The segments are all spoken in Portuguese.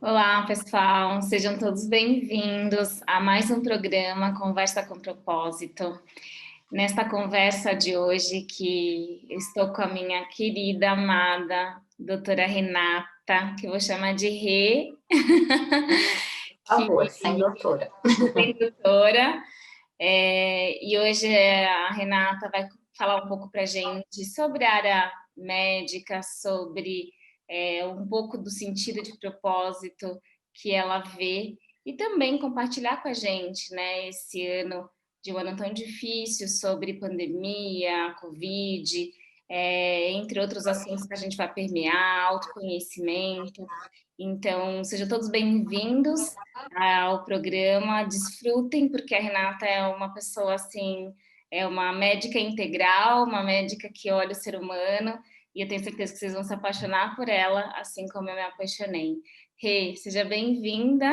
Olá, pessoal, sejam todos bem-vindos a mais um programa Conversa com Propósito. Nesta conversa de hoje, que eu estou com a minha querida, amada doutora Renata, que eu vou chamar de Rê, Por que favor, sem doutora. é doutora, e hoje a Renata vai falar um pouco para a gente sobre a área médica, sobre um pouco do sentido de propósito que ela vê e também compartilhar com a gente, né, esse ano de um ano tão difícil sobre pandemia, Covid, entre outros assuntos que a gente vai permear, autoconhecimento. Então, sejam todos bem-vindos ao programa, desfrutem, porque a Renata é uma pessoa assim, é uma médica integral, uma médica que olha o ser humano, e eu tenho certeza que vocês vão se apaixonar por ela, assim como eu me apaixonei. Rê, seja bem-vinda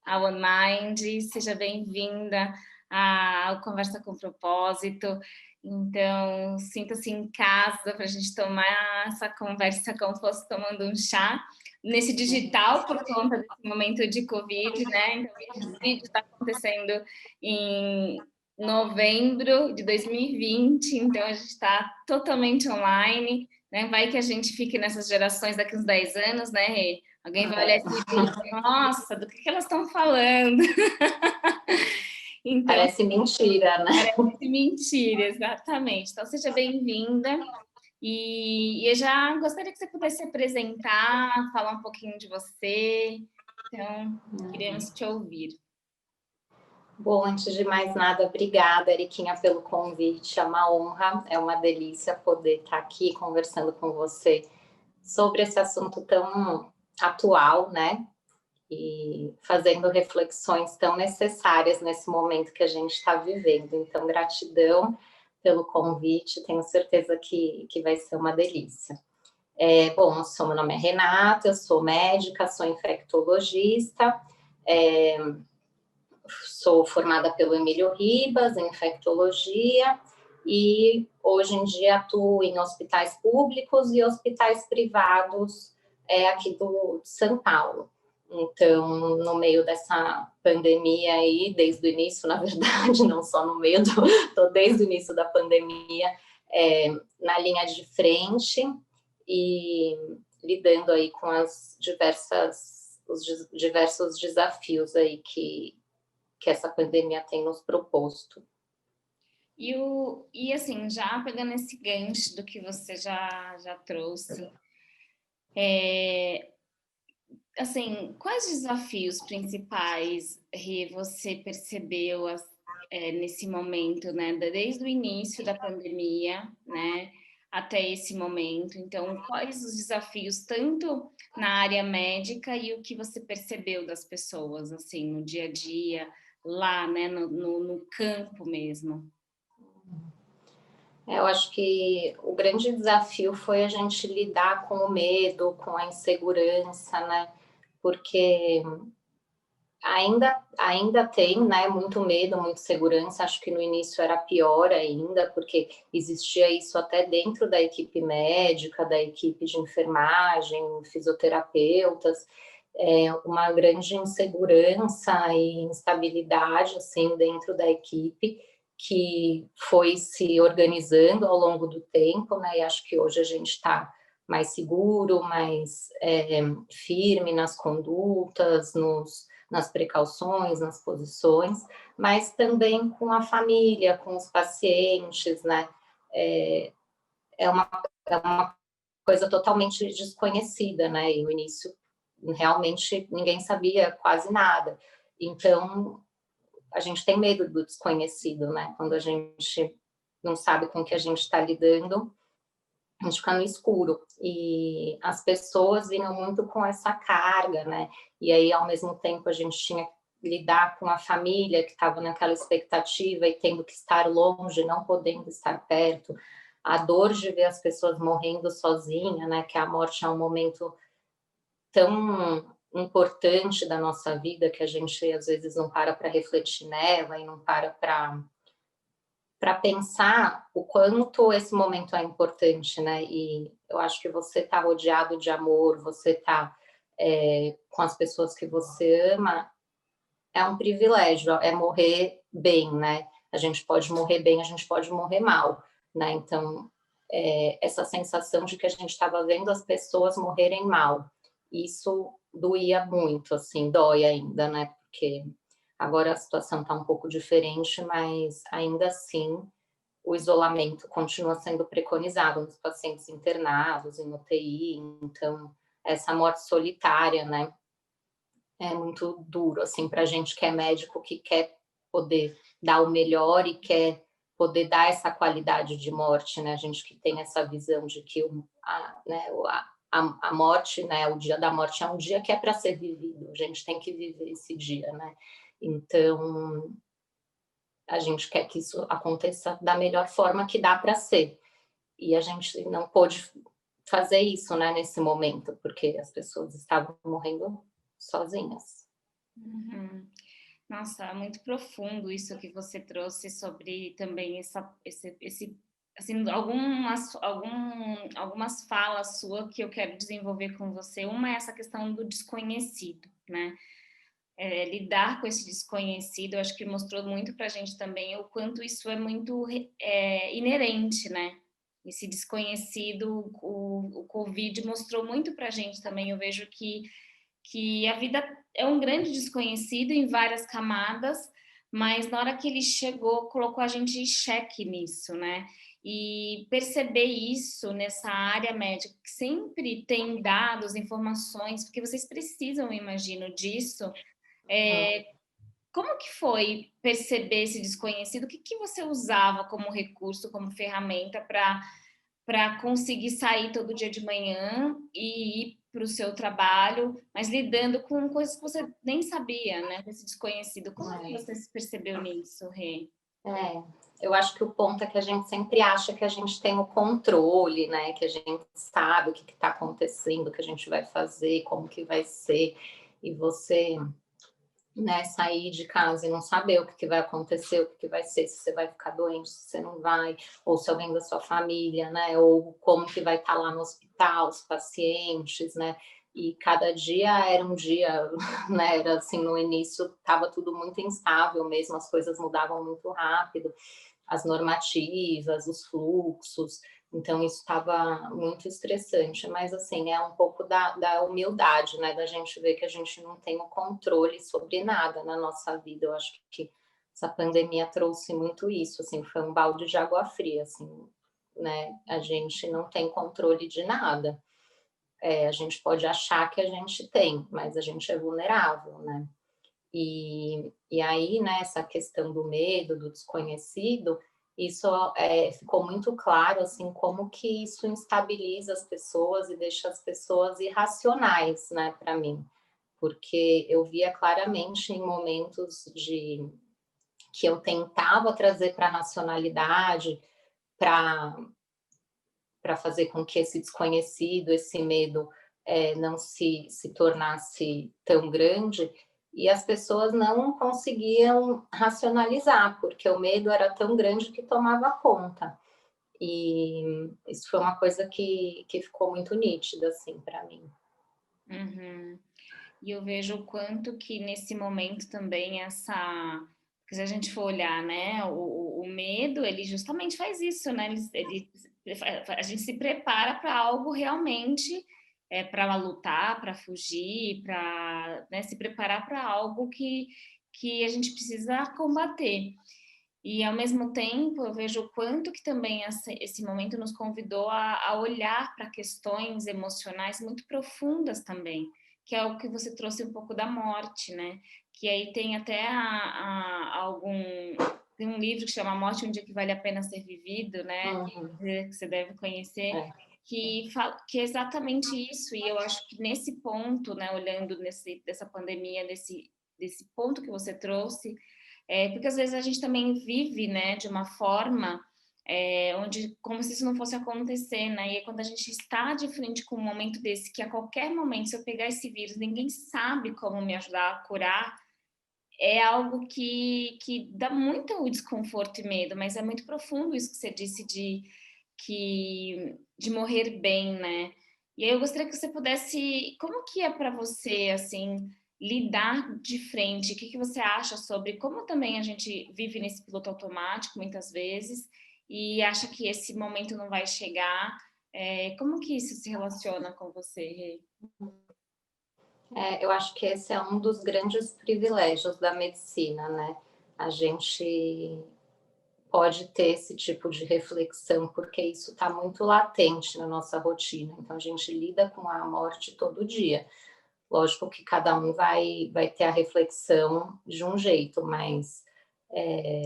ao OneMind, seja bem-vinda ao Conversa com Propósito. Então, sinta-se em casa para a gente tomar essa conversa como se fosse tomando um chá nesse digital por conta desse momento de Covid, né? Então, esse vídeo está acontecendo em novembro de 2020, então a gente está totalmente online, né? Vai que a gente fique nessas gerações daqui uns 10 anos, né, Rê? Alguém vai olhar esse vídeo e dizer, nossa, do que elas estão falando? Então, parece mentira, né? parece mentira, exatamente. Então, seja bem-vinda. E eu já gostaria que você pudesse se apresentar, falar um pouquinho de você. Então, queremos te ouvir. Bom, antes de mais nada, obrigada, Eriquinha, pelo convite. É uma honra, é uma delícia poder estar aqui conversando com você sobre esse assunto tão atual, né? E fazendo reflexões tão necessárias nesse momento que a gente está vivendo. Então, gratidão pelo convite, tenho certeza que vai ser uma delícia. Bom, meu nome é Renata, eu sou médica, sou infectologista, sou formada pelo Emílio Ribas em infectologia e hoje em dia atuo em hospitais públicos e hospitais privados aqui de São Paulo. Então, no meio dessa pandemia aí, desde o início, na verdade, não só no meio, tô desde o início da pandemia, na linha de frente e lidando aí com os diversos desafios aí que essa pandemia tem nos proposto. E assim, já pegando esse gancho do que você já trouxe, assim, quais desafios principais, Rê, você percebeu nesse momento, né, desde o início da pandemia, né, até esse momento? Então, quais os desafios, tanto na área médica e o que você percebeu das pessoas, assim, no dia a dia, lá, né, no campo mesmo? Eu acho que o grande desafio foi a gente lidar com o medo, com a insegurança, né? Porque ainda tem, né, muito medo, muita insegurança. Acho que no início era pior ainda, porque existia isso até dentro da equipe médica, da equipe de enfermagem, fisioterapeutas, uma grande insegurança e instabilidade assim dentro da equipe que foi se organizando ao longo do tempo, né? E acho que hoje a gente está mais seguro, mais firme nas condutas, nas precauções, nas posições, mas também com a família, com os pacientes, né? É uma coisa totalmente desconhecida, né? E no início, realmente, ninguém sabia quase nada. Então, a gente tem medo do desconhecido, né? Quando a gente não sabe com o que a gente está lidando, a gente fica no escuro. E as pessoas vinham muito com essa carga, né? E aí, ao mesmo tempo, a gente tinha que lidar com a família que estava naquela expectativa e tendo que estar longe, não podendo estar perto. A dor de ver as pessoas morrendo sozinha, né? Que a morte é um momento tão importante da nossa vida que a gente às vezes não para refletir nela e não para pensar o quanto esse momento é importante, né? E eu acho que você está rodeado de amor, você está com as pessoas que você ama, é um privilégio, é morrer bem, né? A gente pode morrer bem, a gente pode morrer mal, né? Então, essa sensação de que a gente estava vendo as pessoas morrerem mal, isso doía muito, assim, dói ainda, né? Porque agora a situação está um pouco diferente, mas ainda assim o isolamento continua sendo preconizado nos pacientes internados, em UTI, então essa morte solitária, né? É muito duro, assim, para a gente que é médico, que quer poder dar o melhor e quer poder dar essa qualidade de morte, né? A gente que tem essa visão de que a morte, né? O dia da morte é um dia que é para ser vivido, a gente tem que viver esse dia, né? Então, a gente quer que isso aconteça da melhor forma que dá para ser. E a gente não pôde fazer isso, né, nesse momento, porque as pessoas estavam morrendo sozinhas. Uhum. Nossa, muito profundo isso que você trouxe sobre também assim, algumas falas suas que eu quero desenvolver com você. Uma é essa questão do desconhecido, né? Lidar com esse desconhecido, eu acho que mostrou muito para a gente também o quanto isso é muito inerente, né? Esse desconhecido, o Covid mostrou muito para a gente também. Eu vejo que a vida é um grande desconhecido em várias camadas, mas na hora que ele chegou, colocou a gente em xeque nisso, né? E perceber isso nessa área médica, que sempre tem dados, informações, porque vocês precisam, eu imagino, disso. Como que foi perceber esse desconhecido? O que que você usava como recurso, como ferramenta para conseguir sair todo dia de manhã e ir para o seu trabalho, mas lidando com coisas que você nem sabia, né? Esse desconhecido. Como que você se percebeu nisso, Rê? Eu acho que o ponto é que a gente sempre acha que a gente tem o controle, né? Que a gente sabe o que está acontecendo, o que a gente vai fazer, como que vai ser, e você, né, sair de casa e não saber o que vai acontecer, o que vai ser, se você vai ficar doente, se você não vai, ou se alguém da sua família, né, ou como que vai estar lá no hospital, os pacientes, né, e cada dia era um dia, né, era assim, no início estava tudo muito instável mesmo, as coisas mudavam muito rápido, as normativas, os fluxos, então isso estava muito estressante, mas assim, é um pouco da humildade, né? Da gente ver que a gente não tem o controle sobre nada na nossa vida. Eu acho que essa pandemia trouxe muito isso, assim, foi um balde de água fria, assim, né? A gente não tem controle de nada. A gente pode achar que a gente tem, mas a gente é vulnerável, né? E aí, né, essa questão do medo, do desconhecido, isso ficou muito claro, assim, como que isso instabiliza as pessoas e deixa as pessoas irracionais, né, para mim. Porque eu via claramente em momentos que eu tentava trazer para a racionalidade, para fazer com que esse desconhecido, esse medo não se tornasse tão grande, e as pessoas não conseguiam racionalizar, porque o medo era tão grande que tomava conta. E isso foi uma coisa que ficou muito nítida, assim, para mim. Uhum. E eu vejo o quanto que nesse momento também porque se a gente for olhar, né, o medo, ele justamente faz isso, né? A gente se prepara para algo realmente, para lutar, para fugir, para, né, se preparar para algo que a gente precisa combater. E ao mesmo tempo eu vejo o quanto que também esse momento nos convidou a olhar para questões emocionais muito profundas também, que é o que você trouxe um pouco da morte, né? Que aí tem até tem um livro que chama Morte, um dia que vale a pena ser vivido, né? Uhum. Que você deve conhecer, É. que fala que é exatamente isso. E eu acho que nesse ponto, né, olhando dessa pandemia, desse ponto que você trouxe, porque às vezes a gente também vive, né, de uma forma onde como se isso não fosse acontecer, né? E quando a gente está de frente com um momento desse, que a qualquer momento, se eu pegar esse vírus, ninguém sabe como me ajudar a curar, é algo que dá muito desconforto e medo, mas é muito profundo isso que você disse de morrer bem, né? E aí eu gostaria que você pudesse, como que é para você, assim, lidar de frente? O que que você acha sobre como também a gente vive nesse piloto automático muitas vezes e acha que esse momento não vai chegar? Como que isso se relaciona com você, Rê? Eu acho que esse é um dos grandes privilégios da medicina, né? A gente pode ter esse tipo de reflexão, porque isso está muito latente na nossa rotina. Então, a gente lida com a morte todo dia. Lógico que cada um vai ter a reflexão de um jeito, mas é,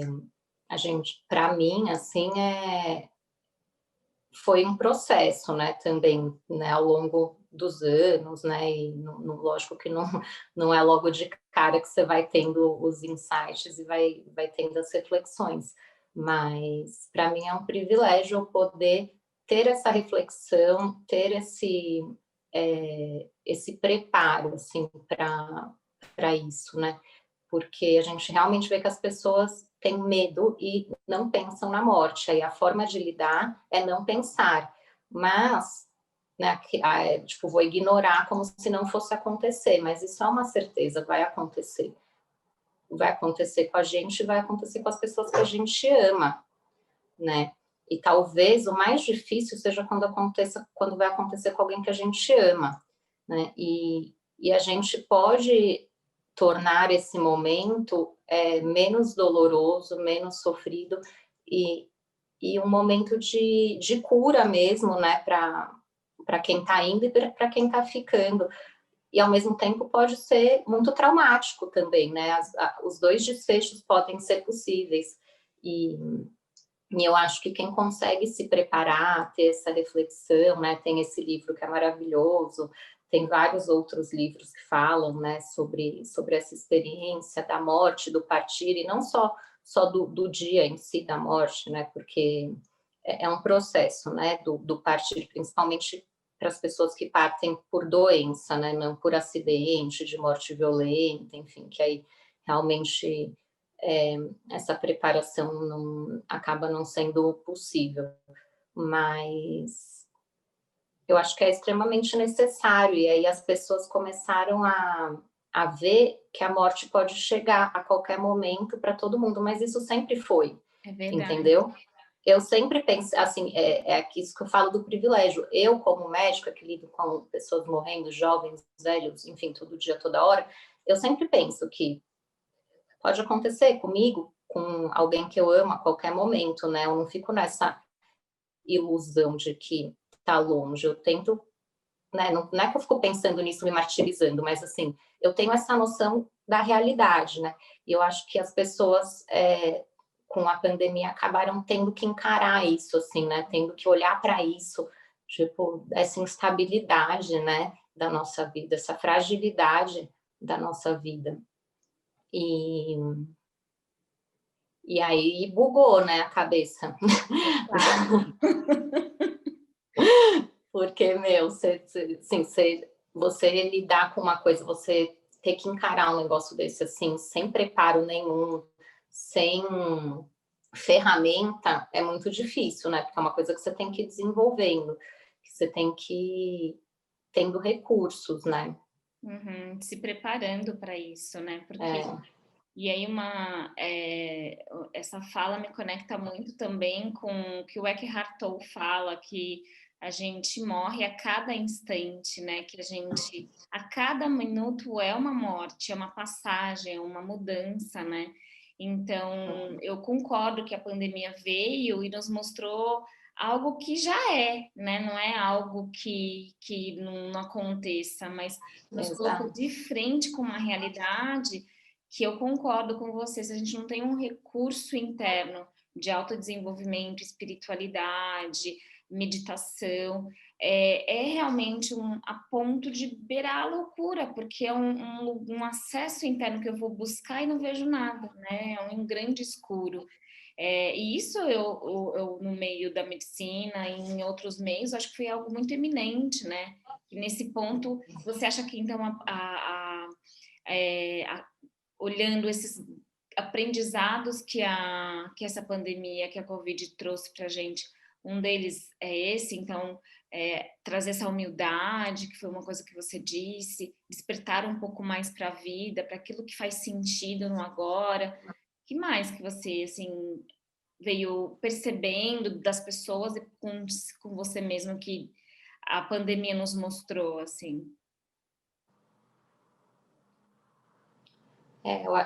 a gente, para mim, assim, foi um processo, né, também, né, ao longo dos anos, né, e lógico que não é logo de cara que você vai tendo os insights e vai tendo as reflexões, mas para mim é um privilégio eu poder ter essa reflexão, ter esse preparo, assim, para isso, né, porque a gente realmente vê que as pessoas têm medo e não pensam na morte. Aí a forma de lidar é não pensar, mas, né, tipo, vou ignorar como se não fosse acontecer, mas isso é uma certeza, vai acontecer. Vai acontecer com a gente, vai acontecer com as pessoas que a gente ama, né? E talvez o mais difícil seja quando vai acontecer com alguém que a gente ama, né? E a gente pode tornar esse momento menos doloroso, menos sofrido e, e um momento de cura mesmo, né? Para quem está indo e para quem está ficando. E ao mesmo tempo pode ser muito traumático também, né? Os dois desfechos podem ser possíveis. E, e eu acho que quem consegue se preparar, ter essa reflexão, né? Tem esse livro que é maravilhoso, tem vários outros livros que falam, né, sobre essa experiência da morte, do partir, e não só do dia em si da morte, né? Porque é um processo, né, do partir, principalmente para as pessoas que partem por doença, né? Não por acidente, de morte violenta, enfim, que aí realmente é, essa preparação acaba não sendo possível, mas eu acho que é extremamente necessário, e aí as pessoas começaram a ver que a morte pode chegar a qualquer momento para todo mundo, mas isso sempre foi, É verdade. entendeu? Eu sempre penso, assim, isso que eu falo do privilégio. Eu, como médica, que lido com pessoas morrendo, jovens, velhos, enfim, todo dia, toda hora, eu sempre penso que pode acontecer comigo, com alguém que eu amo a qualquer momento, né? Eu não fico nessa ilusão de que tá longe. Eu tento, né? Não é que eu fico pensando nisso, me martirizando, mas assim, eu tenho essa noção da realidade, né? E eu acho que as pessoas com a pandemia acabaram tendo que encarar isso, assim, né? Tendo que olhar para isso, tipo, essa instabilidade, né? Da nossa vida, essa fragilidade da nossa vida. E aí bugou, né, a cabeça. Claro. Porque, meu, você lidar com uma coisa, você ter que encarar um negócio desse assim, sem preparo nenhum, sem ferramenta, é muito difícil, né? Porque é uma coisa que você tem que ir desenvolvendo, que você tem que ir tendo recursos, né? Uhum, se preparando para isso, né? Porque É, e aí essa fala me conecta muito também com o que o Eckhart Tolle fala, que a gente morre a cada instante, né? Que a gente, a cada minuto é uma morte, é uma passagem, é uma mudança, né? Então, eu concordo que a pandemia veio e nos mostrou algo que já é, né? Não é algo que não aconteça, mas nos colocou exato. de frente com uma realidade que eu concordo com você, se a gente não tem um recurso interno de autodesenvolvimento, espiritualidade, meditação, é realmente a ponto de beirar a loucura, porque é um acesso interno que eu vou buscar e não vejo nada, né? É um grande escuro. E isso eu, no meio da medicina e em outros meios, acho que foi algo muito eminente, né? E nesse ponto, você acha que então olhando esses aprendizados que essa pandemia, que a Covid trouxe para a gente, um deles é esse, então, trazer essa humildade, que foi uma coisa que você disse, despertar um pouco mais para a vida, para aquilo que faz sentido no agora. Que mais que você, assim, veio percebendo das pessoas e com você mesmo que a pandemia nos mostrou, assim?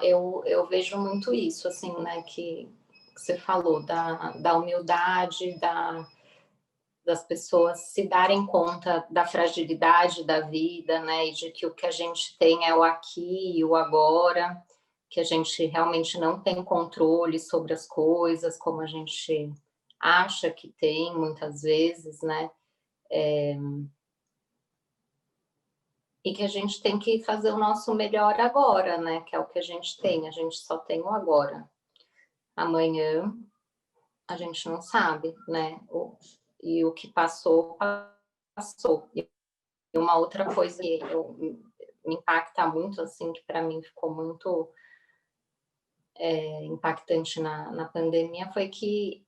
Eu vejo muito isso, assim, né, que você falou, da humildade, das pessoas se darem conta da fragilidade da vida, né, e de que o que a gente tem é o aqui e o agora, que a gente realmente não tem controle sobre as coisas como a gente acha que tem muitas vezes, né, e que a gente tem que fazer o nosso melhor agora, né, que é o que a gente só tem o agora. Amanhã a gente não sabe, né, e o que passou, passou. E uma outra coisa que me impacta muito, assim, que para mim ficou muito impactante na pandemia, foi que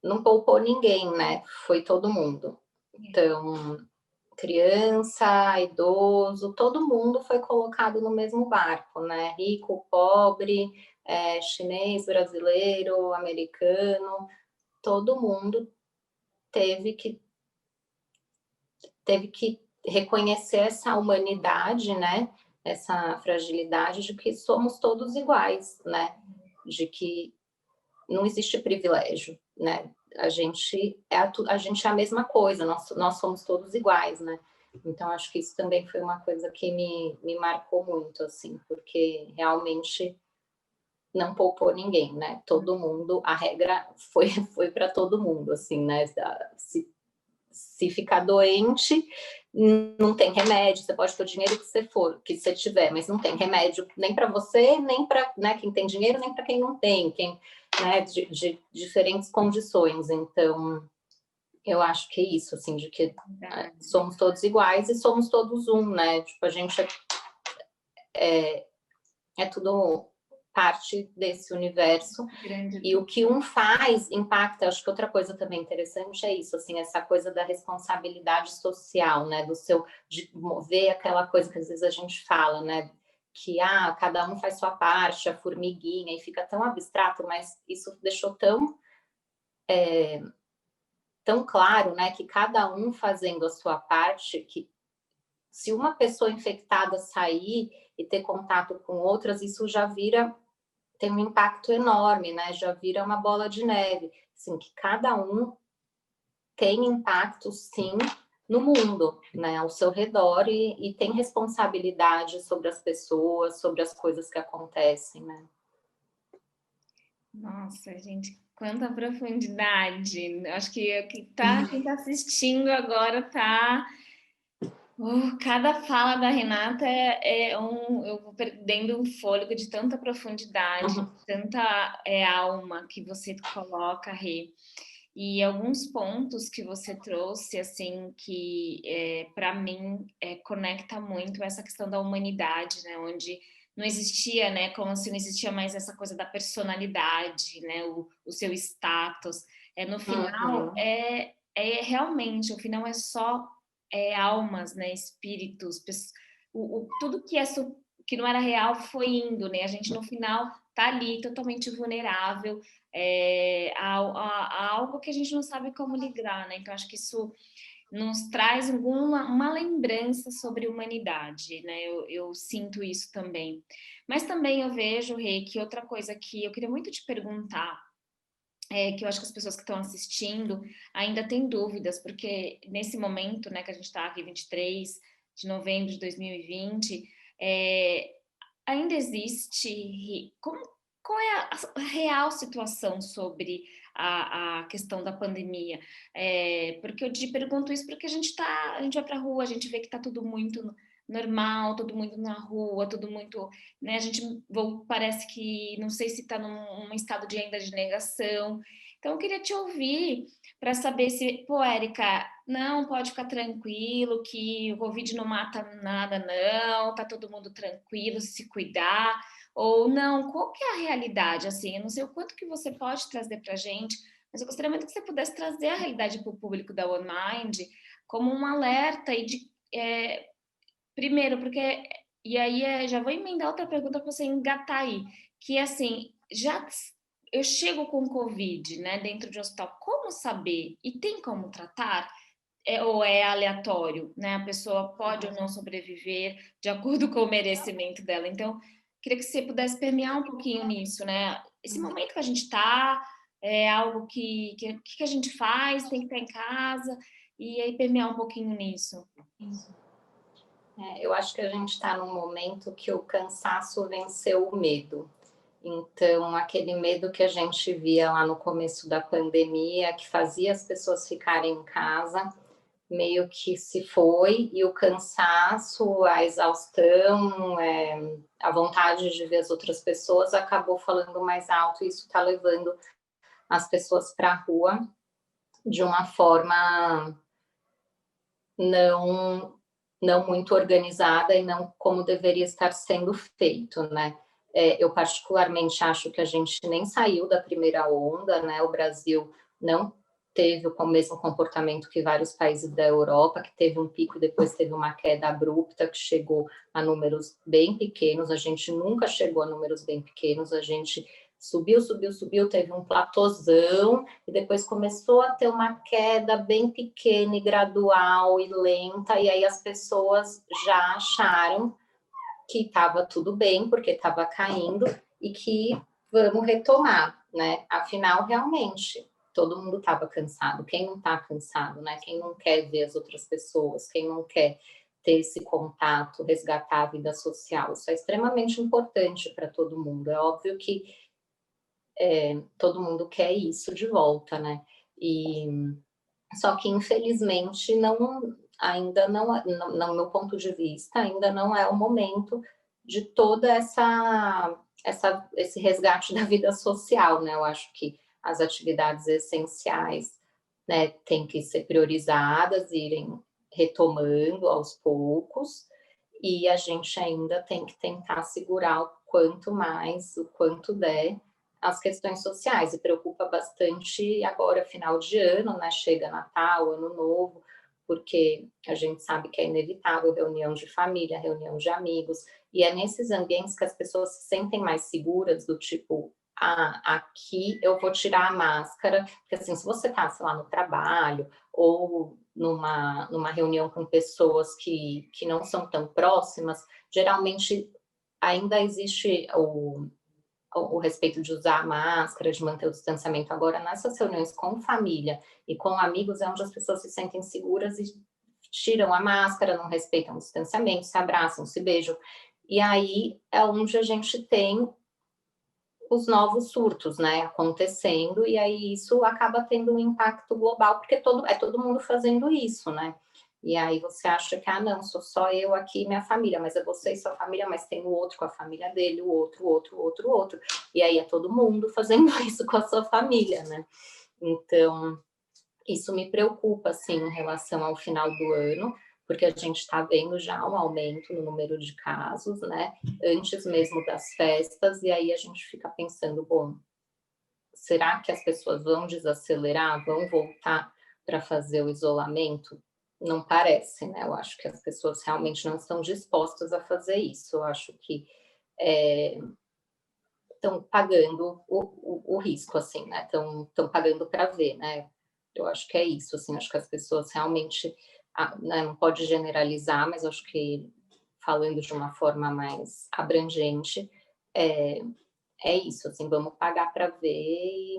não poupou ninguém, né? Foi todo mundo. Então, criança, idoso, todo mundo foi colocado no mesmo barco, né? Rico, pobre, chinês, brasileiro, americano, todo mundo teve que reconhecer essa humanidade, né? Essa fragilidade de que somos todos iguais, né? De que não existe privilégio, né? A gente é a mesma coisa, nós somos todos iguais, né? Então, acho que isso também foi uma coisa que me marcou muito, assim, porque realmente não poupou ninguém, né? Todo mundo, a regra foi para todo mundo, assim, né? Se ficar doente, não tem remédio, você pode ter o dinheiro que você tiver, mas não tem remédio nem para você, nem para, né, quem tem dinheiro, nem para quem não tem, né, de diferentes condições. Então, eu acho que é isso, assim, de que somos todos iguais e somos todos um, né? Tipo, a gente é tudo parte desse universo. E o que um faz impacta. Acho que outra coisa também interessante é isso, assim, essa coisa da responsabilidade social, né, de mover aquela coisa que às vezes a gente fala, né, que cada um faz sua parte, a formiguinha, e fica tão abstrato, mas isso deixou tão claro, né, que cada um fazendo a sua parte, que se uma pessoa infectada sair e ter contato com outras, isso já tem um impacto enorme, né? Já vira uma bola de neve. Assim, que cada um tem impacto, sim, no mundo, né? Ao seu redor e tem responsabilidade sobre as pessoas, sobre as coisas que acontecem, né? Nossa, gente, quanta profundidade. Acho que quem tá assistindo agora tá. Cada fala da Renata eu vou perdendo o fôlego de tanta profundidade, tanta alma que você coloca, Rê. E alguns pontos que você trouxe, assim, que para mim conecta muito essa questão da humanidade, né? Onde não existia, né? Como se não existia mais essa coisa da personalidade, né? O seu status. No final, realmente, o final é só almas, né? Espíritos, tudo que não era real foi indo, né? A gente no final tá ali totalmente vulnerável a algo que a gente não sabe como ligar, né? Então acho que isso nos traz uma lembrança sobre humanidade, né? Eu sinto isso também. Mas também eu vejo, Rei, que outra coisa que eu queria muito te perguntar que eu acho que as pessoas que estão assistindo ainda têm dúvidas, porque nesse momento, né, que a gente está aqui, 23 de novembro de 2020, ainda existe. Qual é a real situação sobre a questão da pandemia? Porque eu te pergunto isso porque a gente vai para a rua, a gente vê que está tudo muito normal, todo mundo na rua, todo muito, né? A gente parece que não sei se está num estado de ainda de negação. Então eu queria te ouvir para saber se, pô, Érica, não, pode ficar tranquilo, que o Covid não mata nada, não, tá todo mundo tranquilo, se cuidar, ou não, qual que é a realidade, assim, eu não sei o quanto que você pode trazer para a gente mas eu gostaria muito que você pudesse trazer a realidade para o público da OneMind como um alerta e primeiro, porque e aí já vou emendar outra pergunta para você engatar aí, que assim, eu chego com Covid, né, dentro de um hospital, como saber? E tem como tratar? Ou é aleatório, né? A pessoa pode ou não sobreviver de acordo com o merecimento dela. Então, queria que você pudesse permear um pouquinho nisso, né? Esse momento que a gente está, é algo que a gente faz, tem que estar em casa, e aí permear um pouquinho nisso. Eu acho que a gente está num momento que o cansaço venceu o medo. Então, aquele medo que a gente via lá no começo da pandemia, que fazia as pessoas ficarem em casa, meio que se foi, e o cansaço, a exaustão, a vontade de ver as outras pessoas acabou falando mais alto, e isso está levando as pessoas para a rua de uma forma não não muito organizada e não como deveria estar sendo feito, né? Eu particularmente acho que a gente nem saiu da primeira onda, né? O Brasil não teve o mesmo comportamento que vários países da Europa, que teve um pico e depois teve uma queda abrupta, que chegou a números bem pequenos. A gente nunca chegou a números bem pequenos, a gente subiu, subiu, subiu, teve um platôzão e depois começou a ter uma queda bem pequena e gradual e lenta, e aí as pessoas já acharam que estava tudo bem, porque estava caindo, e que vamos retomar, né? Afinal, realmente, todo mundo estava cansado. Quem não está cansado, né? Quem não quer ver as outras pessoas, quem não quer ter esse contato, resgatar a vida social. Isso é extremamente importante para todo mundo. É óbvio que todo mundo quer isso de volta, né? E só que infelizmente não, ainda não, no meu ponto de vista, ainda não é o momento de toda esse resgate da vida social, né? Eu acho que as atividades essenciais, né, têm que ser priorizadas, irem retomando aos poucos, e a gente ainda tem que tentar segurar o quanto mais, o quanto der, as questões sociais, e preocupa bastante agora, final de ano, né? Chega Natal, Ano Novo, porque a gente sabe que é inevitável reunião de família, reunião de amigos, e é nesses ambientes que as pessoas se sentem mais seguras, do tipo, aqui eu vou tirar a máscara, porque assim, se você está, sei lá, no trabalho, ou numa reunião com pessoas que não são tão próximas, geralmente ainda existe o respeito de usar a máscara, de manter o distanciamento. Agora, nessas reuniões com família e com amigos, é onde as pessoas se sentem seguras e tiram a máscara, não respeitam o distanciamento, se abraçam, se beijam. E aí é onde a gente tem os novos surtos, né, acontecendo, e aí isso acaba tendo um impacto global, porque todo mundo fazendo isso, né? E aí você acha que, não, sou só eu aqui e minha família, mas é você e sua família, mas tem o outro com a família dele, o outro, o outro, o outro, o outro. E aí é todo mundo fazendo isso com a sua família, né? Então, isso me preocupa, assim, em relação ao final do ano, porque a gente está vendo já um aumento no número de casos, né? Antes mesmo das festas, e aí a gente fica pensando, bom, será que as pessoas vão desacelerar, vão voltar para fazer o isolamento? Não parece, né? Eu acho que as pessoas realmente não estão dispostas a fazer isso. Eu acho que estão pagando o risco, assim, né? Estão pagando para ver, né? Eu acho que é isso, assim, acho que as pessoas realmente, né, não pode generalizar, mas acho que falando de uma forma mais abrangente, é isso, assim, vamos pagar para ver, e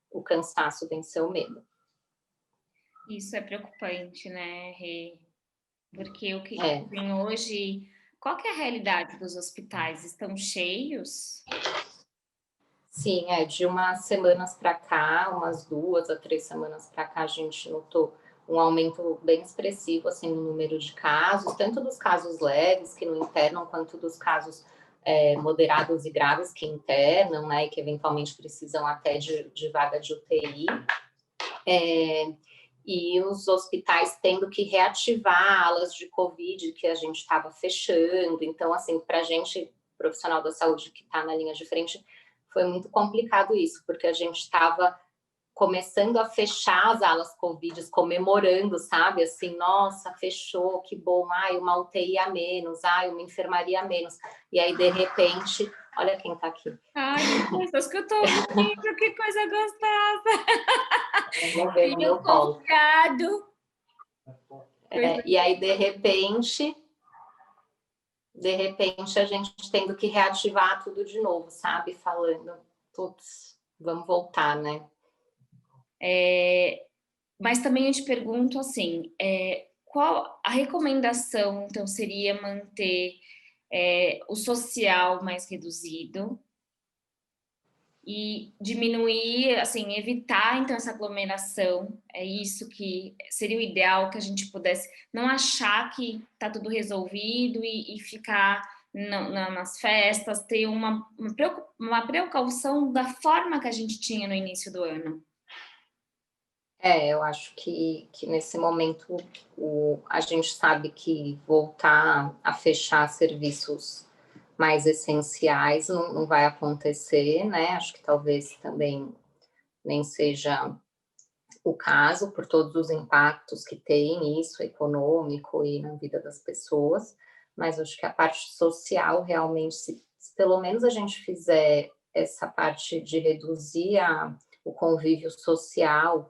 o cansaço venceu o medo. Isso é preocupante, né, Rê? Porque o que tem hoje, qual que é a realidade dos hospitais? Estão cheios? Sim, de umas semanas para cá, umas 2 a 3 semanas para cá, a gente notou um aumento bem expressivo, assim, no número de casos, tanto dos casos leves, que não internam, quanto dos casos moderados e graves que internam, né, e que eventualmente precisam até de vaga de UTI. E os hospitais tendo que reativar alas de Covid que a gente estava fechando. Então, assim, para a gente, profissional da saúde que está na linha de frente, foi muito complicado isso, porque a gente estava começando a fechar as alas Covid, comemorando, sabe? Assim, nossa, fechou, que bom. Ai, uma UTI a menos, ai, uma enfermaria a menos. E aí, de repente, olha quem tá aqui. Ai, pessoas que eu tô ouvindo, que coisa gostosa. Vamos ver no meu colo. E aí, de repente, a gente tendo que reativar tudo de novo, sabe? Falando, putz, vamos voltar, né? Mas também eu te pergunto assim, qual a recomendação, então, seria manter o social mais reduzido e diminuir, assim, evitar, então, essa aglomeração. É isso que seria o ideal, que a gente pudesse não achar que está tudo resolvido e ficar nas festas, ter uma precaução da forma que a gente tinha no início do ano. Eu acho que nesse momento a gente sabe que voltar a fechar serviços mais essenciais não vai acontecer, né? Acho que talvez também nem seja o caso, por todos os impactos que tem isso, econômico e na vida das pessoas, mas acho que a parte social realmente, se pelo menos a gente fizer essa parte de reduzir o convívio social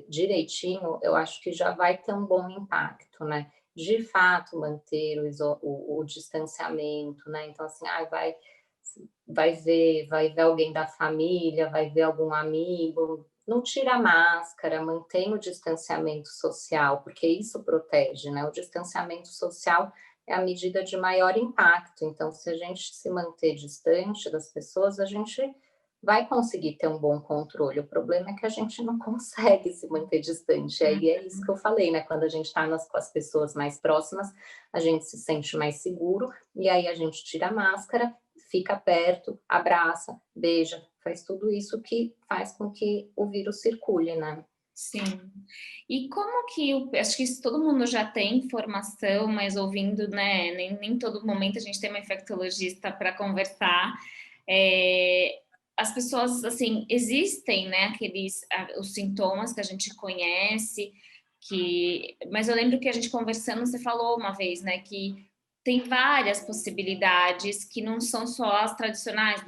direitinho, eu acho que já vai ter um bom impacto, né? De fato, manter o distanciamento, né? Então, assim, vai ver alguém da família, vai ver algum amigo, não tira a máscara, mantém o distanciamento social, porque isso protege, né? O distanciamento social é a medida de maior impacto. Então, se a gente se manter distante das pessoas, a gente vai conseguir ter um bom controle. O problema é que a gente não consegue se manter distante. Aí é isso que eu falei, né? Quando a gente está com as pessoas mais próximas, a gente se sente mais seguro, e aí a gente tira a máscara, fica perto, abraça, beija, faz tudo isso que faz com que o vírus circule, né? Sim. E como que acho que isso todo mundo já tem informação, mas ouvindo, né? Nem todo momento a gente tem uma infectologista para conversar. As pessoas, assim, existem, né? Os sintomas que a gente conhece, mas eu lembro que a gente conversando, você falou uma vez, né? Que tem várias possibilidades que não são só as tradicionais,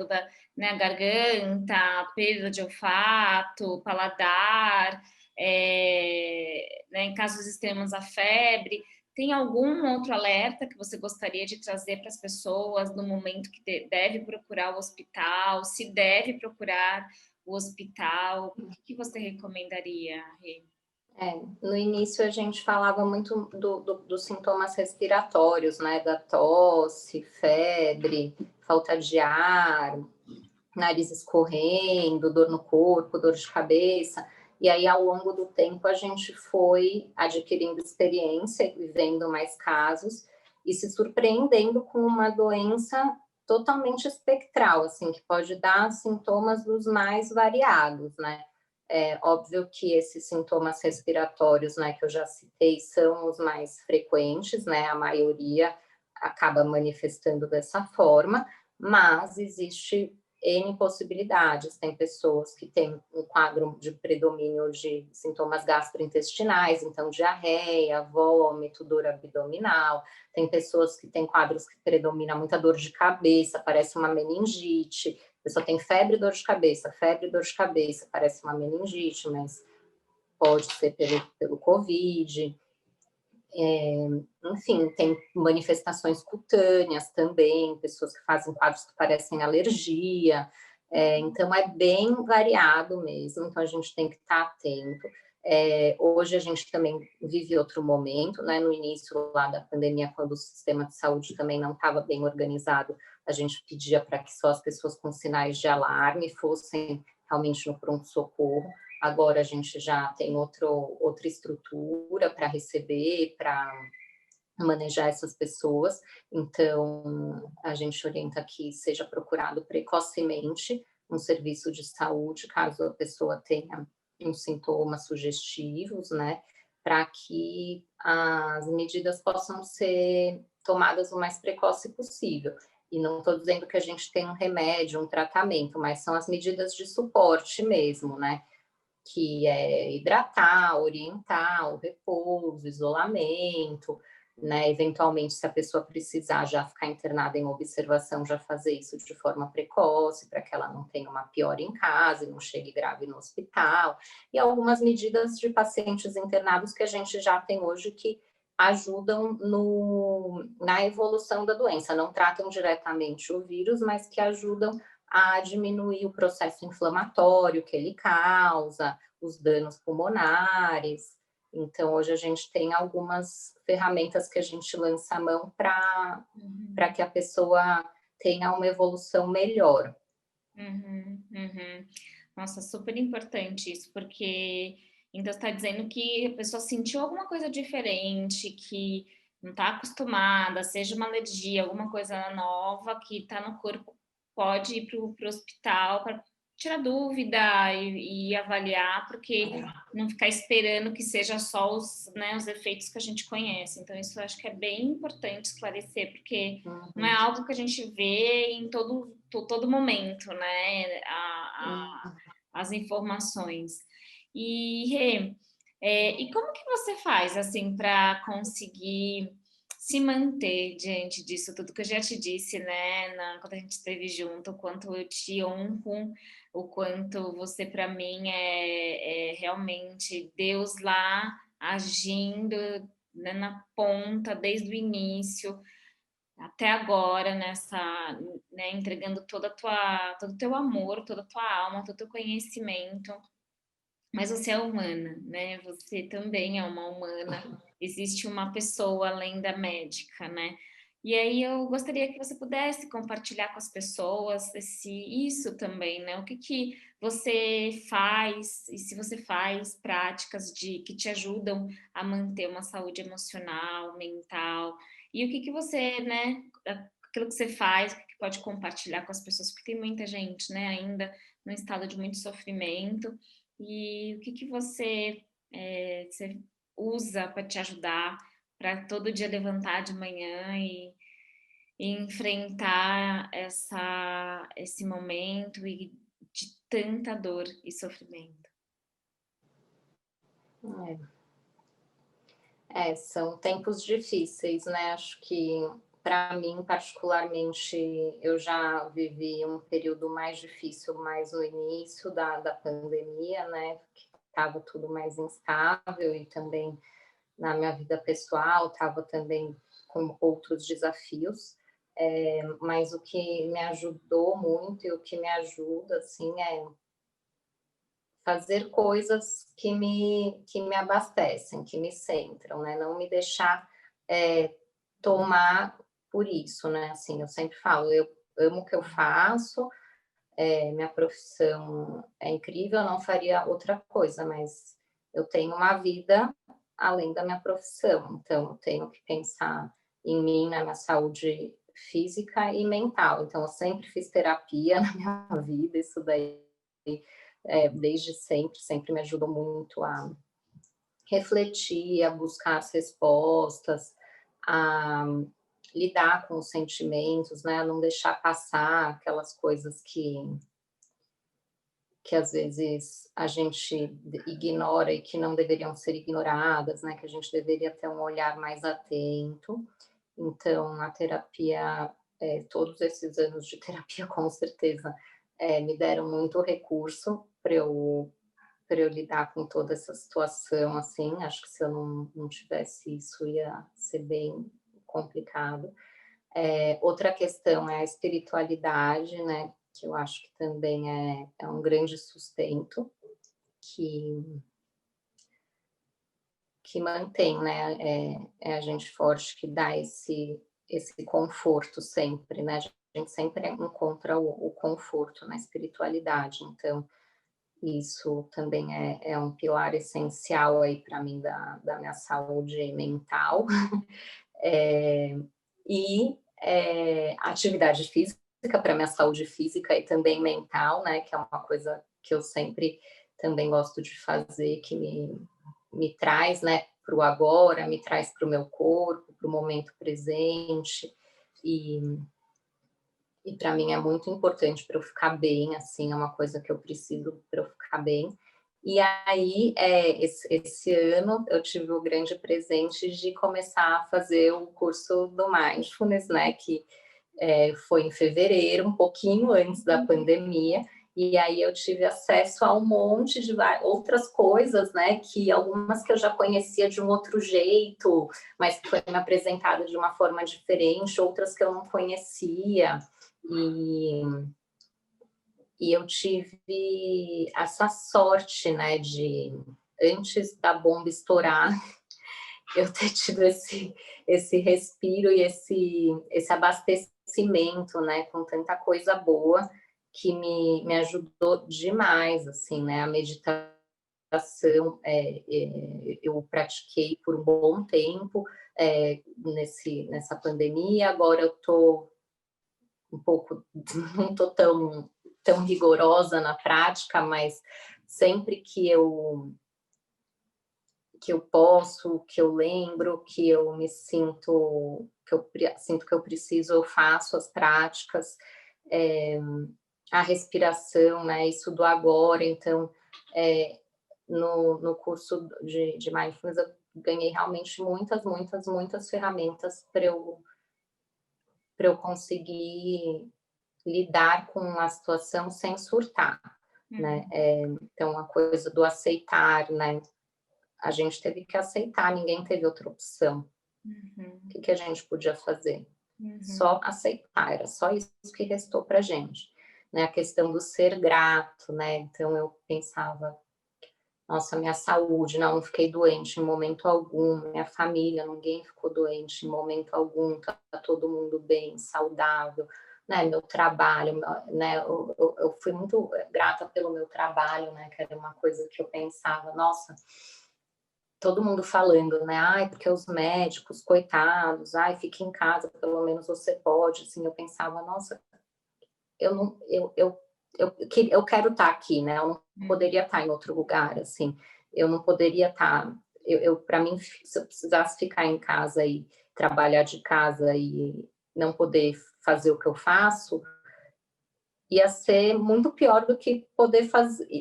né, garganta, perda de olfato, paladar, né, em casos extremos a febre. Tem algum outro alerta que você gostaria de trazer para as pessoas no momento que deve procurar o hospital, se deve procurar o hospital? O que você recomendaria, Rê? No início a gente falava muito dos sintomas respiratórios, né? Da tosse, febre, falta de ar, nariz escorrendo, dor no corpo, dor de cabeça. E aí, ao longo do tempo, a gente foi adquirindo experiência e vendo mais casos e se surpreendendo com uma doença totalmente espectral, assim, que pode dar sintomas dos mais variados, né? É óbvio que esses sintomas respiratórios, né, que eu já citei, são os mais frequentes, né? A maioria acaba manifestando dessa forma, mas existe N possibilidades. Tem pessoas que têm um quadro de predomínio de sintomas gastrointestinais, então diarreia, vômito, dor abdominal. Tem pessoas que têm quadros que predomina muita dor de cabeça, parece uma meningite. A pessoa tem febre e dor de cabeça, parece uma meningite, mas pode ser pelo Covid. Enfim, tem manifestações cutâneas também, pessoas que fazem quadros que parecem alergia, então é bem variado mesmo, então a gente tem que estar atento. Hoje a gente também vive outro momento, né? No início lá da pandemia, quando o sistema de saúde também não estava bem organizado, a gente pedia para que só as pessoas com sinais de alarme fossem realmente no pronto-socorro. Agora a gente já tem outra estrutura para receber, para manejar essas pessoas, então a gente orienta que seja procurado precocemente um serviço de saúde, caso a pessoa tenha uns sintomas sugestivos, né, para que as medidas possam ser tomadas o mais precoce possível. E não estou dizendo que a gente tem um remédio, um tratamento, mas são as medidas de suporte mesmo, né? que é hidratar, orientar, o repouso, isolamento, né? Eventualmente, se a pessoa precisar já ficar internada em observação, já fazer isso de forma precoce, para que ela não tenha uma piora em casa e não chegue grave no hospital. E algumas medidas de pacientes internados que a gente já tem hoje que ajudam na evolução da doença. Não tratam diretamente o vírus, mas que ajudam a diminuir o processo inflamatório que ele causa, os danos pulmonares. Então, hoje a gente tem algumas ferramentas que a gente lança a mão para que a pessoa tenha uma evolução melhor. Nossa, super importante isso, porque então você está dizendo que a pessoa sentiu alguma coisa diferente, que não está acostumada, seja uma alergia, alguma coisa nova que está no corpo, pode ir para o hospital para tirar dúvida e avaliar, porque não ficar esperando que seja só os efeitos que a gente conhece. Então, isso eu acho que é bem importante esclarecer, porque não é algo que a gente vê em todo momento, né? As informações. E, Rê, e como que você faz, assim, para conseguir se manter diante disso tudo que eu já te disse, né, quando a gente esteve junto, o quanto eu te honro, o quanto você para mim é realmente Deus lá agindo, né, na ponta desde o início até agora né, entregando todo o teu amor, toda a tua alma, todo o teu conhecimento. Mas você é humana, né? Você também é uma humana. Existe uma pessoa além da médica, né? E aí eu gostaria que você pudesse compartilhar com as pessoas isso também, né? O que que você faz e se você faz práticas que te ajudam a manter uma saúde emocional, mental, e o que que você, né? Aquilo que você faz, o que que pode compartilhar com as pessoas, porque tem muita gente, né? Ainda num estado de muito sofrimento. E o que que você usa para te ajudar para todo dia levantar de manhã e enfrentar esse momento de tanta dor e sofrimento? São tempos difíceis, né? Acho que para mim, particularmente, eu já vivi um período mais difícil mais no início da pandemia, né? Que estava tudo mais instável e também na minha vida pessoal estava também com outros desafios. Mas o que me ajudou muito e o que me ajuda, assim, é fazer coisas que me abastecem, que me centram, né? Não me deixar tomar por isso, né? Assim, eu sempre falo, eu amo o que eu faço, minha profissão é incrível, eu não faria outra coisa, mas eu tenho uma vida além da minha profissão, então eu tenho que pensar em mim, na minha saúde física e mental. Então, eu sempre fiz terapia na minha vida, isso daí desde sempre, sempre me ajudou muito a refletir, a buscar as respostas, a lidar com os sentimentos, né? A não deixar passar aquelas coisas que às vezes a gente ignora e que não deveriam ser ignoradas, né? Que a gente deveria ter um olhar mais atento. Então, a terapia, todos esses anos de terapia, com certeza, me deram muito recurso para eu lidar com toda essa situação, assim. Acho que se eu não tivesse isso, ia ser bem complicado. Outra questão é a espiritualidade, né? Que eu acho que também é um grande sustento que mantém, né? A gente forte, que dá esse conforto sempre, né? A gente sempre encontra o conforto na espiritualidade. Então, isso também é um pilar essencial aí para mim da minha saúde mental. E atividade física para minha saúde física e também mental, né? Que é uma coisa que eu sempre também gosto de fazer, que me traz, né, para o agora, me traz para o meu corpo, para o momento presente. E para mim é muito importante para eu ficar bem, assim, é uma coisa que eu preciso para eu ficar bem. E aí, esse ano, eu tive o grande presente de começar a fazer o curso do Mindfulness, né? Que foi em fevereiro, um pouquinho antes da pandemia. E aí eu tive acesso a um monte de outras coisas, né? Que algumas que eu já conhecia de um outro jeito, mas que foi me apresentada de uma forma diferente, outras que eu não conhecia. E eu tive essa sorte, né, de, antes da bomba estourar, eu ter tido esse respiro e esse abastecimento, né, com tanta coisa boa, que me ajudou demais, assim, né, a meditação, eu pratiquei por um bom tempo, nessa pandemia, agora eu tô um pouco, não tô tão rigorosa na prática, mas sempre que eu posso, que eu lembro, que eu me sinto, sinto que eu preciso, eu faço as práticas, a respiração, né, isso do agora. Então, no curso de Mindfulness, eu ganhei realmente muitas ferramentas para eu conseguir lidar com a situação sem surtar, né? Então, a coisa do aceitar, né? A gente teve que aceitar, ninguém teve outra opção. O que a gente podia fazer? Só aceitar, era só isso que restou para a gente. Né? A questão do ser grato, né? Então, eu pensava, nossa, minha saúde, não fiquei doente em momento algum, minha família, ninguém ficou doente em momento algum, tá todo mundo bem, saudável, né, meu trabalho, né, eu fui muito grata pelo meu trabalho, né, que era uma coisa que eu pensava, nossa, todo mundo falando, né, ai, porque os médicos, coitados, ai, fique em casa, pelo menos você pode, assim, eu pensava, nossa, eu quero estar aqui, né, eu não poderia estar em outro lugar, assim, eu não poderia estar, para mim, se eu precisasse ficar em casa e trabalhar de casa e não poder fazer o que eu faço, ia ser muito pior do que poder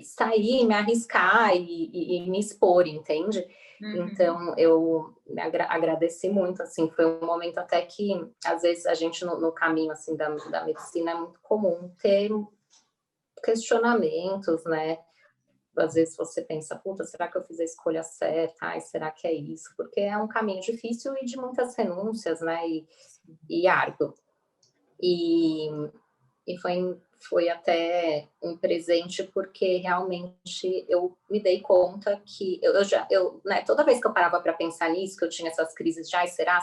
sair, me arriscar e me expor, entende? Então, eu agradeci muito, assim, foi um momento até que, às vezes, a gente, no caminho, assim, da medicina, é muito comum ter questionamentos, né? Às vezes você pensa, puta, será que eu fiz a escolha certa? Ai, será que é isso? Porque é um caminho difícil e de muitas renúncias, né? E árduo. E foi até um presente, porque realmente eu me dei conta que né, toda vez que eu parava para pensar nisso, que eu tinha essas crises de, ai, será,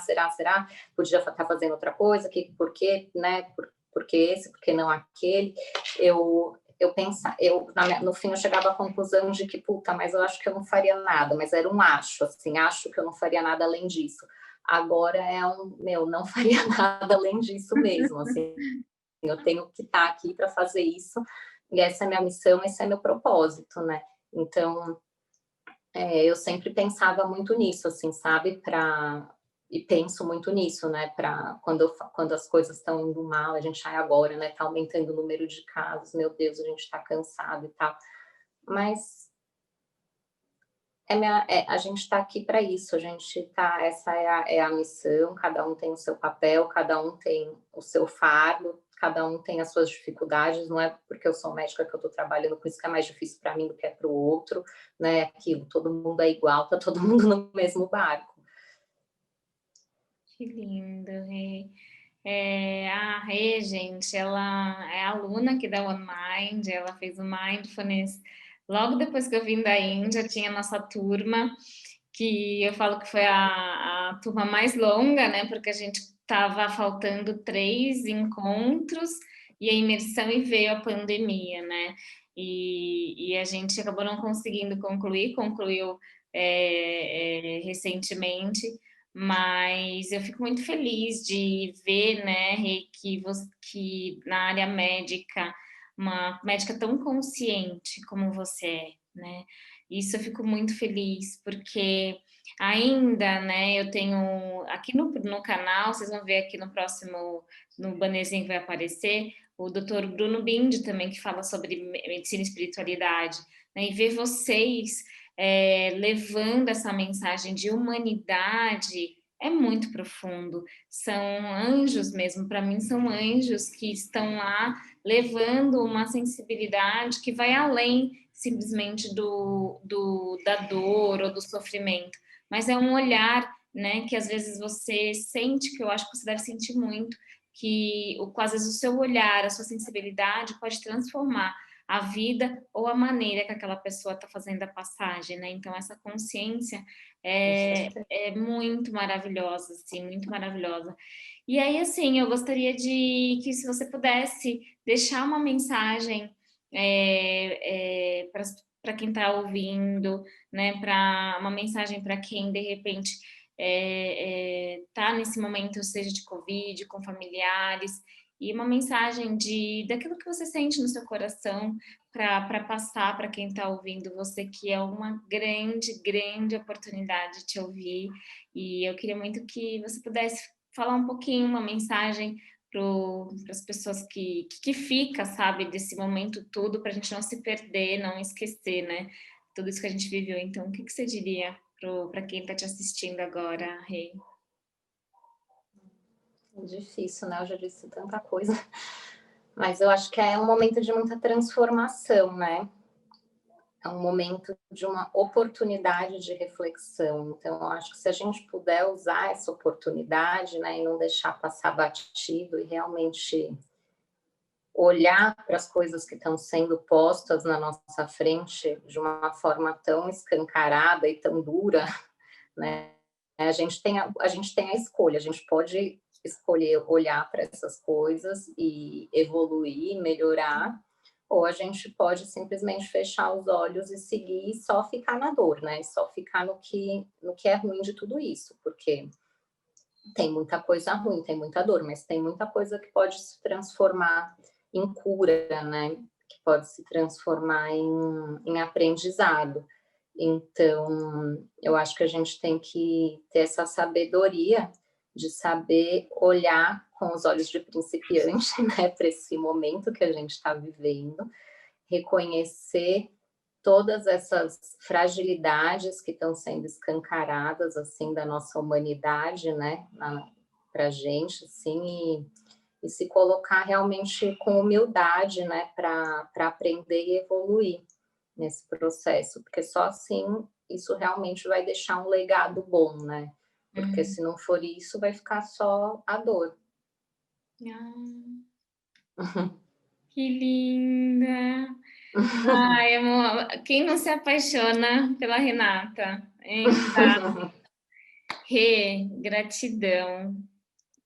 podia estar fazendo outra coisa, por quê, né, por que esse, por que não aquele, eu pensava, no fim eu chegava à conclusão de que, puta, mas eu acho que eu não faria nada, mas era um acho que eu não faria nada além disso. Agora não faria nada além disso mesmo, assim, eu tenho que estar aqui para fazer isso, e essa é a minha missão, esse é meu propósito, né? Então, eu sempre pensava muito nisso, assim, sabe? E penso muito nisso, né? Quando as coisas estão indo mal, a gente, agora, né? Tá aumentando o número de casos, meu Deus, a gente está cansado e tal. Mas a gente está aqui para isso, essa é a missão, cada um tem o seu papel, cada um tem o seu fardo, cada um tem as suas dificuldades, não é porque eu sou médica que eu estou trabalhando com isso que é mais difícil para mim do que é para o outro, né? Aquilo, todo mundo é igual, tá todo mundo no mesmo barco. Que lindo, Rê. A Rê, gente, ela é aluna aqui da One Mind, ela fez o Mindfulness. Logo depois que eu vim da Índia, tinha a nossa turma, que eu falo que foi a turma mais longa, né? Porque a gente estava faltando 3 encontros e a imersão e veio a pandemia, né? E a gente acabou não conseguindo concluiu recentemente, mas eu fico muito feliz de ver, né, Rê, que na área médica, uma médica tão consciente como você é, né? Isso eu fico muito feliz, porque ainda, né, eu tenho aqui no canal, vocês vão ver aqui no bannerzinho que vai aparecer, o Dr. Bruno Bindi também, que fala sobre medicina e espiritualidade. né? E ver vocês levando essa mensagem de humanidade é muito profundo. São anjos mesmo, para mim são anjos que estão lá levando uma sensibilidade que vai além simplesmente da dor ou do sofrimento, mas é um olhar, né, que às vezes você sente, que eu acho que você deve sentir muito, que às vezes o seu olhar, a sua sensibilidade pode transformar a vida ou a maneira que aquela pessoa está fazendo a passagem, né? Então essa consciência é muito maravilhosa, assim, muito maravilhosa. E aí, assim, eu gostaria de que se você pudesse deixar uma mensagem para quem está ouvindo, né? Para uma mensagem para quem de repente está nesse momento, seja de Covid, com familiares, e uma mensagem daquilo que você sente no seu coração para passar para quem está ouvindo você, que é uma grande, grande oportunidade de te ouvir. E eu queria muito que você pudesse falar um pouquinho, uma mensagem para as pessoas que fica, sabe, desse momento tudo, para a gente não se perder, não esquecer, né? Tudo isso que a gente viveu. Então, o que você diria para quem está te assistindo agora, Rei? Difícil, né? Eu já disse tanta coisa. Mas eu acho que é um momento de muita transformação, né? É um momento de uma oportunidade de reflexão. Então, eu acho que se a gente puder usar essa oportunidade, né, e não deixar passar batido e realmente olhar para as coisas que estão sendo postas na nossa frente de uma forma tão escancarada e tão dura, né? A gente tem a escolha, a gente pode escolher olhar para essas coisas e evoluir, melhorar, ou a gente pode simplesmente fechar os olhos e seguir e só ficar na dor, né? Só ficar no que é ruim de tudo isso, porque tem muita coisa ruim, tem muita dor, mas tem muita coisa que pode se transformar em cura, né? Que pode se transformar em aprendizado. Então, eu acho que a gente tem que ter essa sabedoria de saber olhar com os olhos de principiante, né, para esse momento que a gente está vivendo, reconhecer todas essas fragilidades que estão sendo escancaradas assim da nossa humanidade, né, para a gente, assim, e se colocar realmente com humildade, né, para aprender e evoluir nesse processo, porque só assim isso realmente vai deixar um legado bom, né? Porque se não for isso, vai ficar só a dor. Que linda! Ai, amor, quem não se apaixona pela Renata? Rê, gratidão,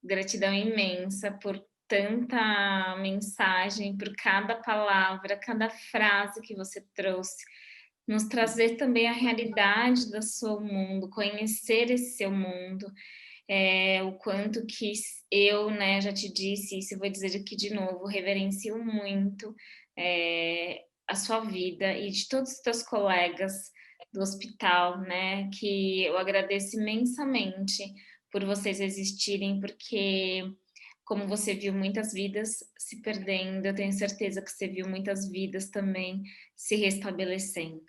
gratidão imensa por tanta mensagem, por cada palavra, cada frase que você trouxe, nos trazer também a realidade do seu mundo, conhecer esse seu mundo, o quanto que eu, né, já te disse isso, eu vou dizer aqui de novo, reverencio muito a sua vida e de todos os teus colegas do hospital, né, que eu agradeço imensamente por vocês existirem, porque como você viu muitas vidas se perdendo, eu tenho certeza que você viu muitas vidas também se restabelecendo,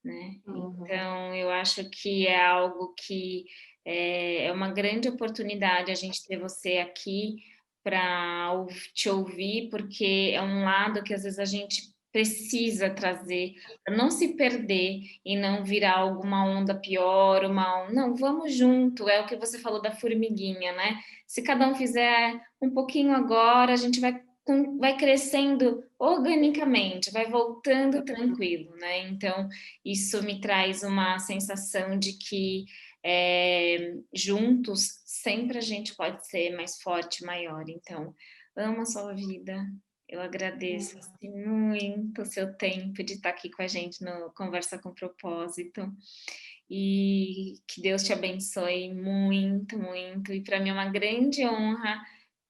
né? Então, eu acho que é algo que é uma grande oportunidade a gente ter você aqui para te ouvir, porque é um lado que às vezes a gente precisa trazer para não se perder e não virar alguma onda pior, não, vamos junto, é o que você falou da formiguinha, né? Se cada um fizer um pouquinho agora, a gente vai crescendo organicamente, vai voltando tranquilo, né? Então, isso me traz uma sensação de que juntos sempre a gente pode ser mais forte, maior. Então, amo a sua vida. Eu agradeço assim, muito o seu tempo de estar aqui com a gente no Conversa com Propósito. E que Deus te abençoe muito, muito. E para mim é uma grande honra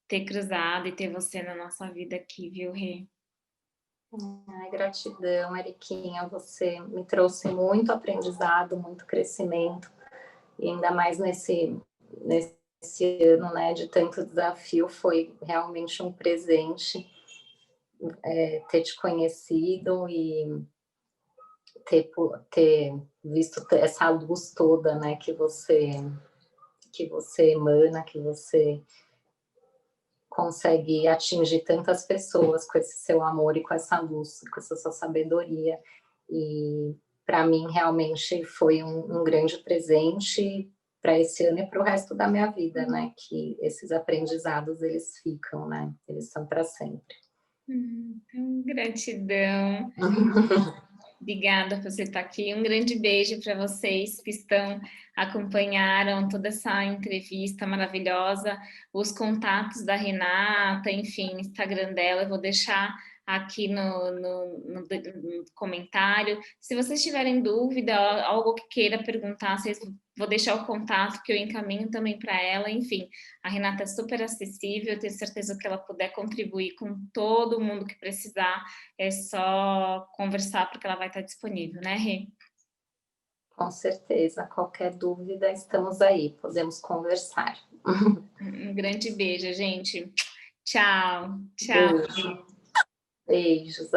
ter cruzado e ter você na nossa vida aqui, viu, Rê? Ai, gratidão, Eriquinha. Você me trouxe muito aprendizado, muito crescimento. E ainda mais nesse ano, né, de tanto desafio, foi realmente um presente ter te conhecido ter visto essa luz toda, né, que você emana, que você consegue atingir tantas pessoas com esse seu amor e com essa luz, com essa sua sabedoria. E para mim realmente foi um grande presente para esse ano e para o resto da minha vida, né? Que esses aprendizados eles ficam, né? Eles são para sempre. Gratidão. Obrigada por você estar aqui. Um grande beijo para vocês que acompanharam toda essa entrevista maravilhosa. Os contatos da Renata, enfim, Instagram dela, eu vou deixar aqui no comentário. Se vocês tiverem dúvida, algo que queira perguntar, vou deixar o contato que eu encaminho também para ela. Enfim, a Renata é super acessível, eu tenho certeza que ela puder contribuir com todo mundo que precisar, é só conversar, porque ela vai estar disponível, né, Rê? Com certeza, qualquer dúvida, estamos aí, podemos conversar. Um grande beijo, gente. Tchau, tchau. Beijo. Beijos.